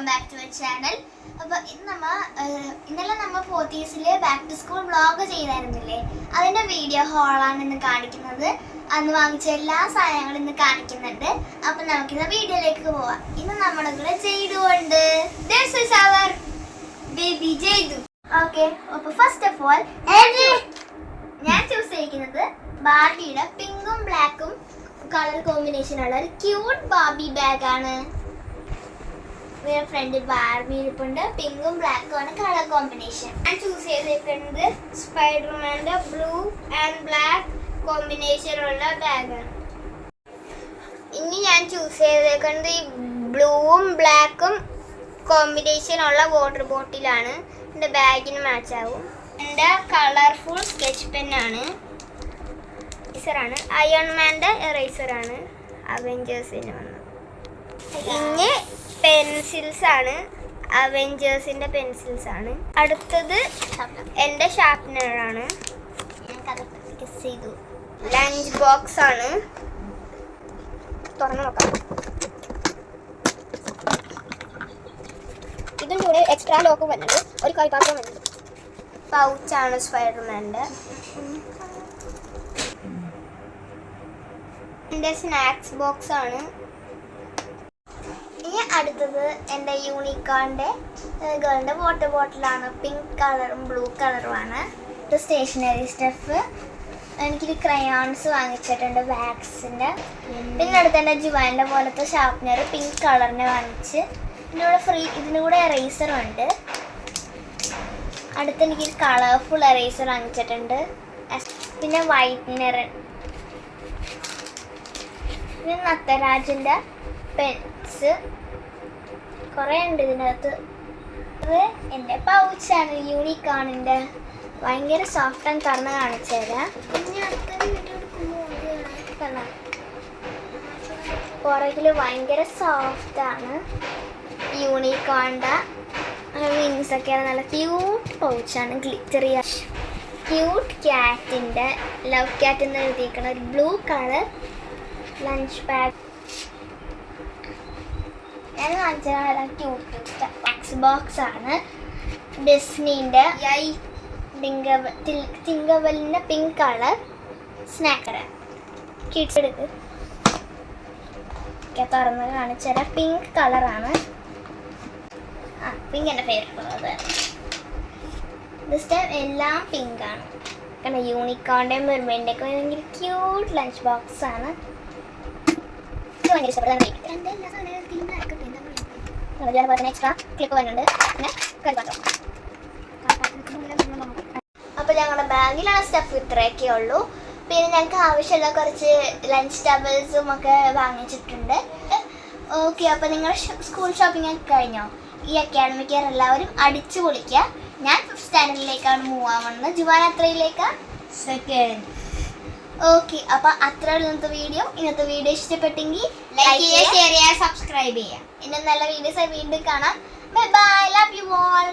Welcome back to our channel. അപ്പോൾ ഇന്നലെ നമ്മൾ പോത്തീസിൽ ബാക്ക് ടു സ്കൂൾ വ്ളോഗ് ചെയ്തായിരുന്നില്ലേ, അതിൻ്റെ വീഡിയോ ഹോളാണ് ഇന്ന് കാണിക്കുന്നത്. അന്ന് വാങ്ങിച്ച എല്ലാ സാധനങ്ങളും ഇന്ന് കാണിക്കുന്നുണ്ട്. അപ്പം നമുക്കിന്ന് വീഡിയോയിലേക്ക് പോവാം. ഇന്ന് നമ്മുടെ കൂടെ ജയ്ഡുണ്ട്. ദിസ് ഈസ് അവർ ബേബി ജയ്ഡു. ഓക്കെ, അപ്പോൾ ഫസ്റ്റ് ഓഫ് ഓൾ ഞാൻ ചൂസ് ചെയ്തിരിക്കുന്നത് ബാർബിയുടെ പിങ്കും ബ്ലാക്കും കളർ കോമ്പിനേഷനുള്ള ഒരു ക്യൂട്ട് ബാർബി ബാഗാണ്. ഫ്രണ്ടിൽ ബാർബി ഇരിപ്പുണ്ട്. പിങ്കും ബ്ലാക്കും ആണ് കളർ കോമ്പിനേഷൻ. ഞാൻ ചൂസ് ചെയ്തിരിക്കുന്നത് സ്പൈഡർമാൻ്റെ ബ്ലൂ ആൻഡ് ബ്ലാക്ക് കോമ്പിനേഷനുള്ള ബാഗാണ്. ഇനി ഞാൻ ചൂസ് ചെയ്തേക്കുന്നത് ഈ ബ്ലൂവും ബ്ലാക്കും കോമ്പിനേഷനുള്ള വാട്ടർ ബോട്ടിലാണ്. എൻ്റെ ബാഗിന് മാച്ച് ആവും. എൻ്റെ കളർഫുൾ സ്കെച്ച് പെന്നാണ്. ഇറേസറാണ്, അയൺമാൻ്റെ ഇറേസറാണ്, അവെഞ്ചേഴ്സിന് വന്നത്. ഇനി പെൻസിൽസ് ആണ്, അവെഞ്ചേഴ്സിൻ്റെ പെൻസിൽസ് ആണ്. അടുത്തത് എൻ്റെ ഷാർപ്നറാണ്. ലഞ്ച് ബോക്സ് ആണ്. തുറന്നു നോക്കാം. ഇതിൻ്റെ കൂടെ എക്സ്ട്രാ ലോക്കും വന്നത്, ഒരു കൈപാത്രം വന്നത്. പൗച്ചാണ് സ്പൈഡർമാൻ്റെ. എൻ്റെ സ്നാക്സ് ബോക്സ് ആണ്. ഇനി അടുത്തത് എൻ്റെ യൂണിക്കോണിൻ്റെ ഗേളിൻ്റെ വാട്ടർ ബോട്ടിലാണ്. പിങ്ക് കളറും ബ്ലൂ കളറുമാണ്. ഇത് സ്റ്റേഷനറി സ്റ്റഫ്. എനിക്കൊരു ക്രയോൺസ് വാങ്ങിച്ചിട്ടുണ്ട്, വാക്സിൻ്റെ. പിന്നെ അടുത്ത് എൻ്റെ ജുവാൻ്റെ പോലത്തെ ഷാർപ്നർ പിങ്ക് കളറിനെ വാങ്ങിച്ച്. ഇതിൻ്റെ കൂടെ എറേസറും ഉണ്ട്. അടുത്ത് എനിക്കൊരു കളർഫുൾ എറേസർ വാങ്ങിച്ചിട്ടുണ്ട്. പിന്നെ വൈറ്റ്നർ. പിന്നെ നത്തരാജിൻ്റെ പെൻസ് കുറേ ഉണ്ട് ഇതിനകത്ത്. ഇത് എൻ്റെ പൗച്ചാണ്, യൂണിക്കോണിൻ്റെ. ഭയങ്കര സോഫ്റ്റ് ആൻഡ് തുറന്ന് കാണിച്ചു തരാം. പിന്നെ അടുത്ത വീഡിയോ എടുക്കുമ്പോൾ പുറകിൽ ഭയങ്കര സോഫ്റ്റാണ്. യൂണിക്കോണിൻ്റെ വിങ്സൊക്കെ നല്ല ക്യൂട്ട് പൗച്ചാണ്, ഗ്ലിറ്ററി. ക്യൂട്ട് ക്യാറ്റിൻ്റെ ലവ് ക്യാറ്റ് എന്ന് എഴുതിയിരിക്കുന്ന ഒരു ബ്ലൂ കളർ ലഞ്ച് ബാഗ്. ഞാൻ കാണിച്ചാൽ ക്യൂട്ട് ബോക്സ് ബോക്സ് ആണ്. ഡിസ്നീൻ്റെ തിങ്കവലിൻ്റെ പിങ്ക് കളർ സ്നാക്കർ. കിഡ്സ് എടുക്ക് തുറന്ന് കാണിച്ചാൽ പിങ്ക് കളറാണ്. പിങ്ക് എൻ്റെ ഫേവറേറ്റ് കളർ. ദിസ് ടൈം എല്ലാം പിങ്കാണ്. കാരണം യൂണിക്കോണിൻ്റെയും മെർമെയിൻ്റെ ഒക്കെ ഭയങ്കര ക്യൂട്ട് ലഞ്ച് ബോക്സ് ആണ്. ഭയങ്കര ഇഷ്ടപ്പെടുന്ന എക്സ്ട്രാ ക്ലിപ്പ് വരുന്നുണ്ട്. പിന്നെ കരിപാത്രം. അപ്പോൾ ഞങ്ങളുടെ ബാഗിലുള്ള സ്റ്റഫ് ഇത്രയൊക്കെ ഉള്ളൂ. പിന്നെ ഞങ്ങൾക്ക് ആവശ്യമുള്ള കുറച്ച് ലഞ്ച് ടബിൾസും ഒക്കെ വാങ്ങിച്ചിട്ടുണ്ട്. ഓക്കെ, അപ്പോൾ നിങ്ങൾ സ്കൂൾ ഷോപ്പിംഗ് ഒക്കെ കഴിഞ്ഞോ? ഈ അക്കാഡമിക് ഇയർ എല്ലാവരും അടിച്ചു പൊളിക്കുക. ഞാൻ 5th സ്റ്റാൻഡേർഡിലേക്കാണ് മൂവ് ആവുന്നത്. ജുവാൻ എത്രയിലേക്കാണ്? 2nd. ഓക്കെ, അപ്പോൾ അത്ര ഇന്നത്തെ വീഡിയോ ഇഷ്ടപ്പെട്ടെങ്കിൽ ലൈക്ക് ചെയ്യുക, ഷെയർ ചെയ്യുക, സബ്സ്ക്രൈബ് ചെയ്യുക. ഇനി നല്ല വീഡിയോസ് വീണ്ടും കാണാം. Bye bye, love you all.